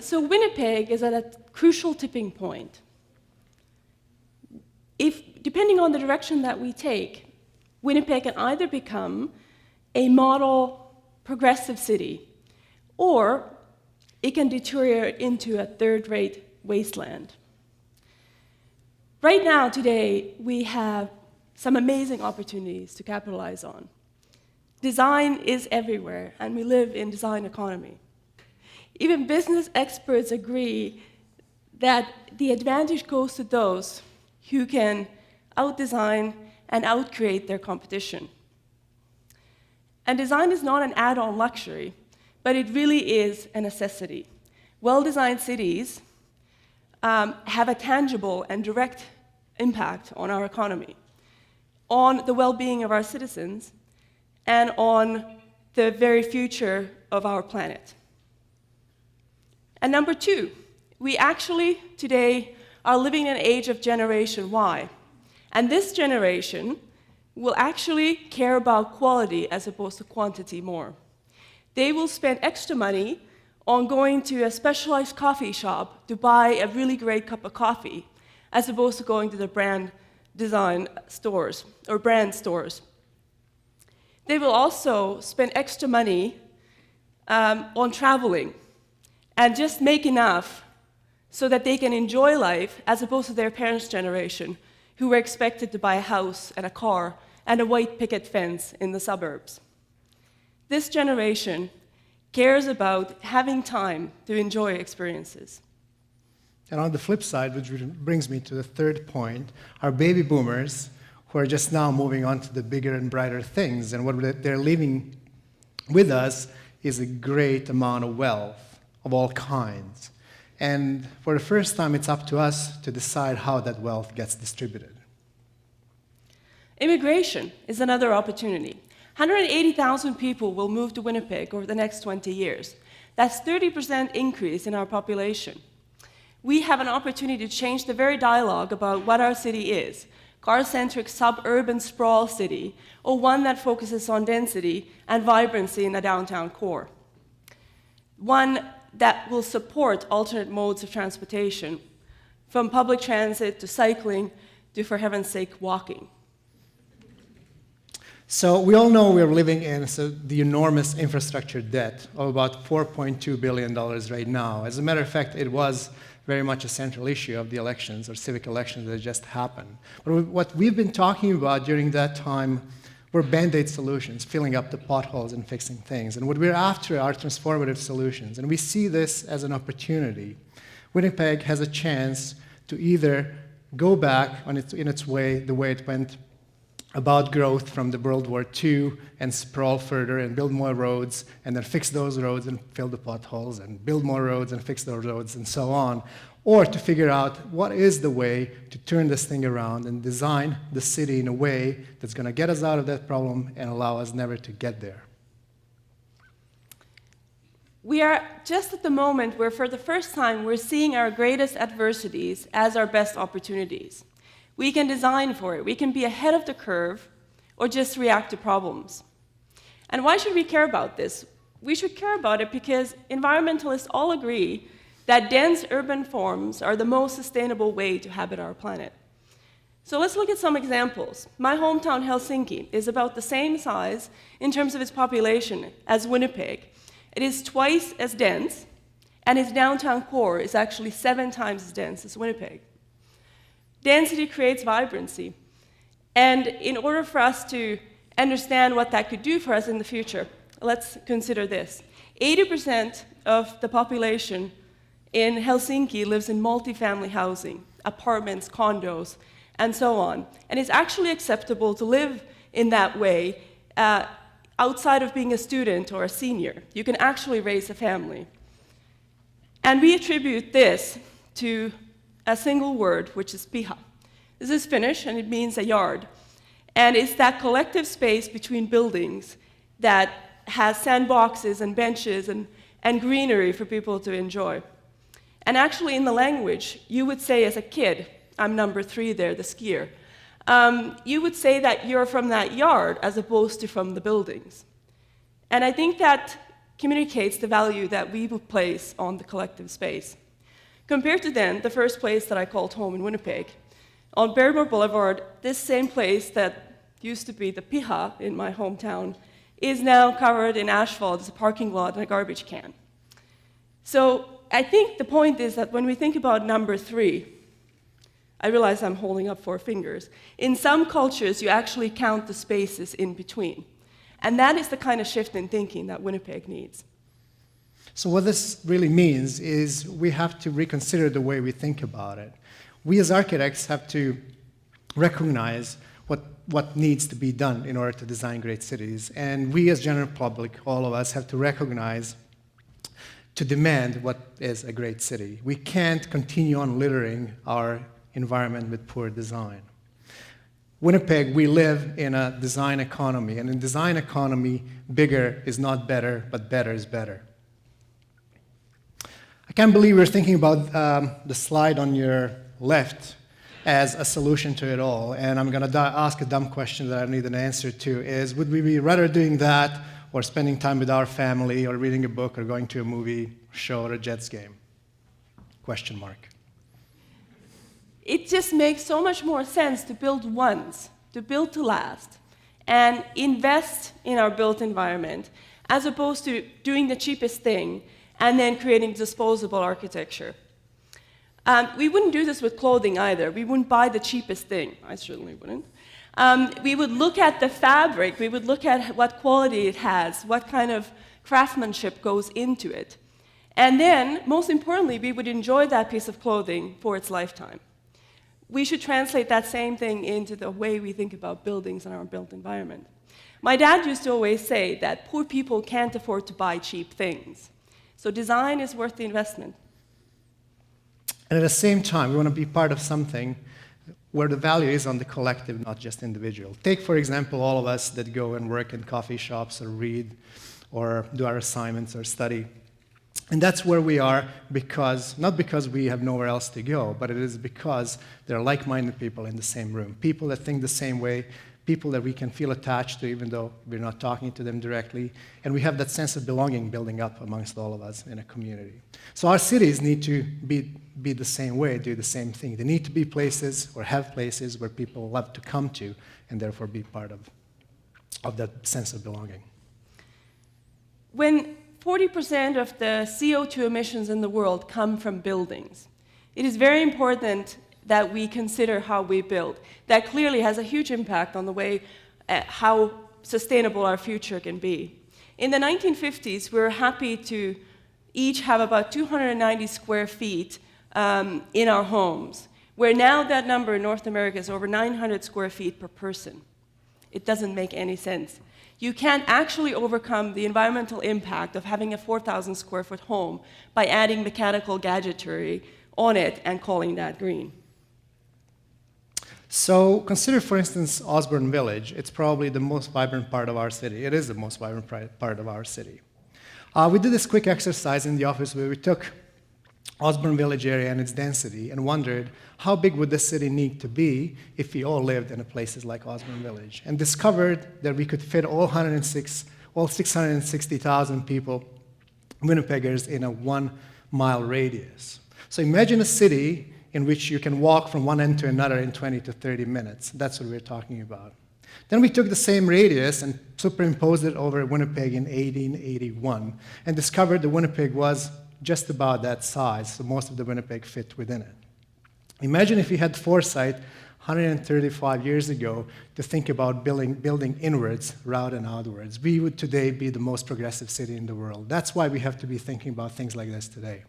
So Winnipeg is at a crucial tipping point. Depending on the direction that we take, Winnipeg can either become a model progressive city, or it can deteriorate into a third-rate wasteland. Right now, today, we have some amazing opportunities to capitalize on. Design is everywhere, and we live in design economy. Even business experts agree that the advantage goes to those who can out-design and out-create their competition. And design is not an add-on luxury, but it really is a necessity. Well-designed cities have a tangible and direct impact on our economy, on the well-being of our citizens, and on the very future of our planet. And number two, we actually today are living in an age of Generation Y. And this generation will actually care about quality as opposed to quantity more. They will spend extra money on going to a specialized coffee shop to buy a really great cup of coffee, as opposed to going to the brand design stores or brand stores. They will also spend extra money on traveling and just make enough so that they can enjoy life, as opposed to their parents' generation, who were expected to buy a house and a car and a white picket fence in the suburbs. This generation cares about having time to enjoy experiences. And on the flip side, which brings me to the third point, are baby boomers who are just now moving on to the bigger and brighter things. And what they're leaving with us is a great amount of wealth of all kinds. And for the first time, it's up to us to decide how that wealth gets distributed. Immigration is another opportunity. 180,000 people will move to Winnipeg over the next 20 years. That's 30% increase in our population. We have an opportunity to change the very dialogue about what our city is: car-centric suburban sprawl city, or one that focuses on density and vibrancy in the downtown core. One that will support alternate modes of transportation, from public transit to cycling to, for heaven's sake, walking. So we all know we're living in the enormous infrastructure debt of about $4.2 billion right now. As a matter of fact, it was very much a central issue of the elections or civic elections that just happened. But what we've been talking about during that time were Band-Aid solutions, filling up the potholes and fixing things. And what we're after are transformative solutions. And we see this as an opportunity. Winnipeg has a chance to either go back in its way, the way it went about growth from the World War II, and sprawl further and build more roads and then fix those roads and fill the potholes and build more roads and fix those roads and so on, or to figure out what is the way to turn this thing around and design the city in a way that's going to get us out of that problem and allow us never to get there. We are just at the moment where, for the first time, we're seeing our greatest adversities as our best opportunities. We can design for it. We can be ahead of the curve or just react to problems. And why should we care about this? We should care about it because environmentalists all agree that dense urban forms are the most sustainable way to habit our planet. So let's look at some examples. My hometown, Helsinki, is about the same size in terms of its population as Winnipeg. It is twice as dense, and its downtown core is actually 7 times as dense as Winnipeg. Density creates vibrancy. And in order for us to understand what that could do for us in the future, let's consider this. 80% of the population in Helsinki lives in multifamily housing, apartments, condos, and so on. And it's actually acceptable to live in that way outside of being a student or a senior. You can actually raise a family. And we attribute this to a single word, which is piha. This is Finnish, and it means a yard. And it's that collective space between buildings that has sandboxes and benches and greenery for people to enjoy. And actually, in the language, you would say as a kid, I'm number 3 there, the skier, you would say that you're from that yard as opposed to from the buildings. And I think that communicates the value that we would place on the collective space. Compared to then, the first place that I called home in Winnipeg, on Barrymore Boulevard, this same place that used to be the Piha in my hometown is now covered in asphalt as a parking lot and a garbage can. So I think the point is that when we think about number 3, I realize I'm holding up 4 fingers. In some cultures, you actually count the spaces in between. And that is the kind of shift in thinking that Winnipeg needs. So what this really means is we have to reconsider the way we think about it. We as architects have to recognize what needs to be done in order to design great cities. And we as general public, all of us, have to recognize, to demand what is a great city. We can't continue on littering our environment with poor design. Winnipeg, we live in a design economy, and in design economy, bigger is not better, but better is better. I can't believe we're thinking about the slide on your left as a solution to it all, and I'm going to ask a dumb question that I need an answer to, is would we be rather doing that or spending time with our family or reading a book or going to a movie show or a Jets game? Question mark. It just makes so much more sense to build once, to build to last, and invest in our built environment, as opposed to doing the cheapest thing and then creating disposable architecture. We wouldn't do this with clothing either. We wouldn't buy the cheapest thing. I certainly wouldn't. We would look at the fabric. We would look at what quality it has, what kind of craftsmanship goes into it. And then, most importantly, we would enjoy that piece of clothing for its lifetime. We should translate that same thing into the way we think about buildings and our built environment. My dad used to always say that poor people can't afford to buy cheap things. So design is worth the investment. And at the same time, we want to be part of something where the value is on the collective, not just individual. Take, for example, all of us that go and work in coffee shops or read or do our assignments or study. And that's where we are because, not because we have nowhere else to go, but it is because there are like-minded people in the same room, people that think the same way, people that we can feel attached to even though we're not talking to them directly, and we have that sense of belonging building up amongst all of us in a community. So our cities need to be the same way, do the same thing. They need to be places or have places where people love to come to and therefore be part of that sense of belonging. When 40% of the CO2 emissions in the world come from buildings, it is very important that we consider how we build. That clearly has a huge impact on the way how sustainable our future can be. In the 1950s, we were happy to each have about 290 square feet in our homes, where now that number in North America is over 900 square feet per person. It doesn't make any sense. You can't actually overcome the environmental impact of having a 4,000 square foot home by adding mechanical gadgetry on it and calling that green. So consider, for instance, Osborne Village. It's probably the most vibrant part of our city. It is the most vibrant part of our city. We did this quick exercise in the office where we took Osborne Village area and its density and wondered how big would this city need to be if we all lived in places like Osborne Village, and discovered that we could fit all 660,000 people, Winnipeggers, in a 1-mile radius. So imagine a city in which you can walk from one end to another in 20 to 30 minutes. That's what we're talking about. Then we took the same radius and superimposed it over Winnipeg in 1881 and discovered that Winnipeg was just about that size, so most of the Winnipeg fit within it. Imagine if we had foresight 135 years ago to think about building inwards rather than outwards. We would today be the most progressive city in the world. That's why we have to be thinking about things like this today.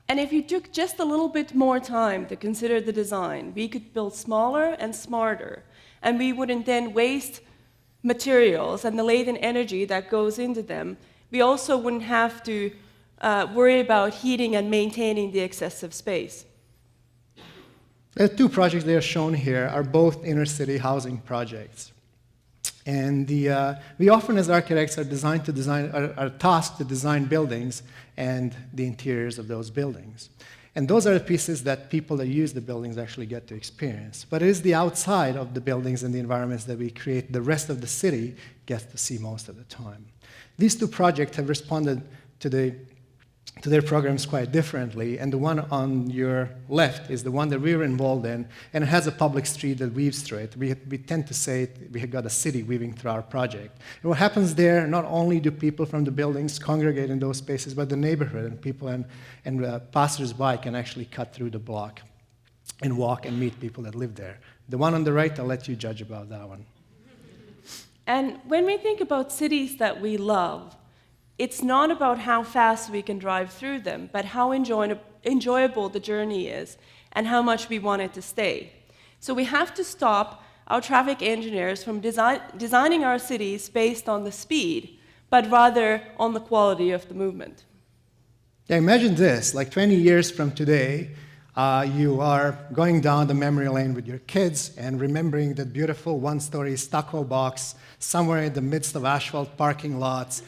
And if you took just a little bit more time to consider the design, we could build smaller and smarter, and we wouldn't then waste materials and the latent energy that goes into them. We also wouldn't have to worry about heating and maintaining the excessive space. The 2 projects that are shown here are both inner-city housing projects. And we often, as architects, are tasked to design buildings and the interiors of those buildings. And those are the pieces that people that use the buildings actually get to experience. But it is the outside of the buildings and the environments that we create, the rest of the city gets to see most of the time. These two projects have responded to their programs quite differently, and the one on your left is the one that we were involved in, and it has a public street that weaves through it. We tend to say we have got a city weaving through our project. And what happens there, not only do people from the buildings congregate in those spaces, but the neighborhood and people and passers-by can actually cut through the block and walk and meet people that live there. The one on the right, I'll let you judge about that one. And when we think about cities that we love, it's not about how fast we can drive through them, but how enjoyable the journey is and how much we want it to stay. So we have to stop our traffic engineers from designing our cities based on the speed, but rather on the quality of the movement. Yeah, imagine this, like 20 years from today, you are going down the memory lane with your kids and remembering that beautiful one-story stucco box somewhere in the midst of asphalt parking lots,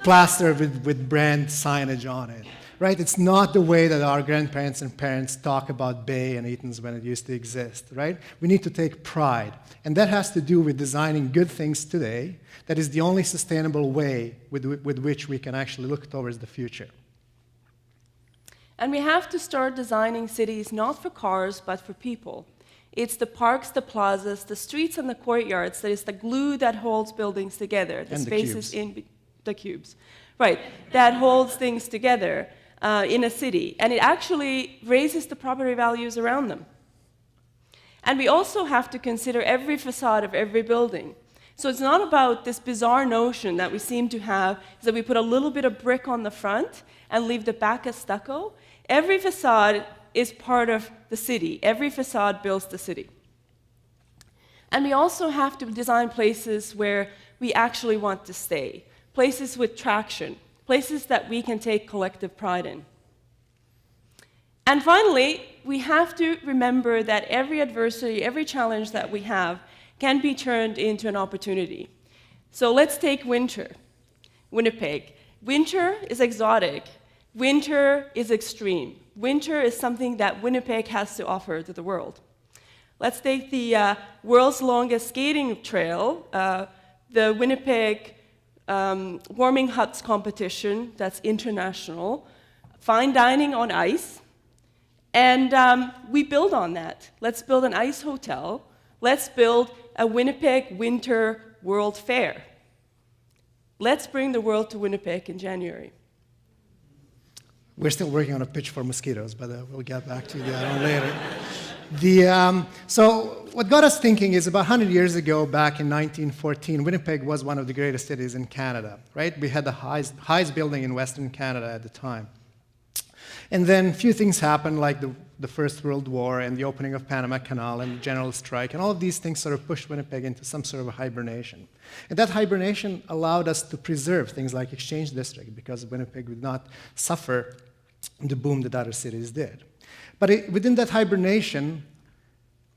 plastered with brand signage on it, right? It's not the way that our grandparents and parents talk about Bay and Eaton's when it used to exist, right? We need to take pride. And that has to do with designing good things today. That is the only sustainable way with which we can actually look towards the future. And we have to start designing cities not for cars, but for people. It's the parks, the plazas, the streets, and the courtyards that is the glue that holds buildings together, the spaces in the cubes, right, that holds things together in a city. And it actually raises the property values around them. And we also have to consider every facade of every building. So it's not about this bizarre notion that we seem to have, is that we put a little bit of brick on the front and leave the back as stucco. Every facade is part of the city. Every facade builds the city. And we also have to design places where we actually want to stay, places with traction, places that we can take collective pride in. And finally, we have to remember that every adversity, every challenge that we have can be turned into an opportunity. So let's take winter, Winnipeg. Winter is exotic. Winter is extreme. Winter is something that Winnipeg has to offer to the world. Let's take the world's longest skating trail, the Winnipeg Warming Huts competition, that's international, fine dining on ice, and we build on that. Let's build an ice hotel. Let's build a Winnipeg Winter World Fair. Let's bring the world to Winnipeg in January. We're still working on a pitch for mosquitoes, but we'll get back to that one later. So what got us thinking is about 100 years ago, back in 1914, Winnipeg was one of the greatest cities in Canada, right? We had the highest building in Western Canada at the time. And then a few things happened, like the First World War and the opening of Panama Canal and the general strike, and all of these things sort of pushed Winnipeg into some sort of a hibernation. And that hibernation allowed us to preserve things like Exchange District, because Winnipeg would not suffer the boom that other cities did. But within that hibernation,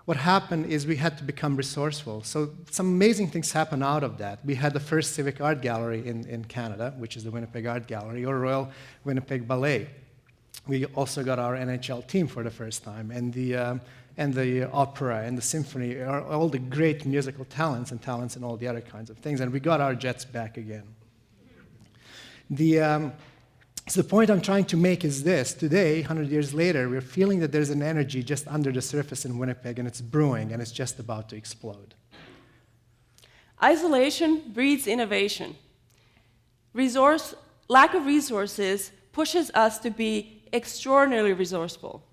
what happened is we had to become resourceful. So some amazing things happened out of that. We had the first civic art gallery in Canada, which is the Winnipeg Art Gallery, or Royal Winnipeg Ballet. We also got our NHL team for the first time, and the opera and the symphony, all the great musical talents and all the other kinds of things. And we got our Jets back again. So the point I'm trying to make is this. Today, 100 years later, we're feeling that there's an energy just under the surface in Winnipeg, and it's brewing, and it's just about to explode. Isolation breeds innovation. Lack of resources pushes us to be extraordinarily resourceful.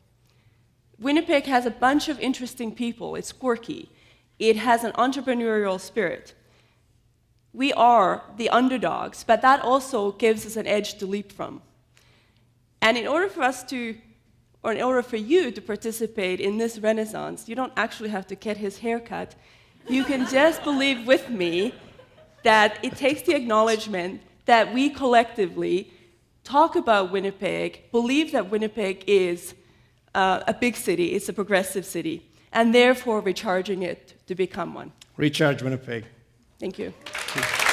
Winnipeg has a bunch of interesting people. It's quirky. It has an entrepreneurial spirit. We are the underdogs, but that also gives us an edge to leap from. And in order for you to participate in this renaissance, you don't actually have to get his haircut. You can just believe with me that it takes the acknowledgement that we collectively talk about Winnipeg, believe that Winnipeg is a big city, it's a progressive city, and therefore recharging it to become one. Recharge Winnipeg. Thank you. Thank you.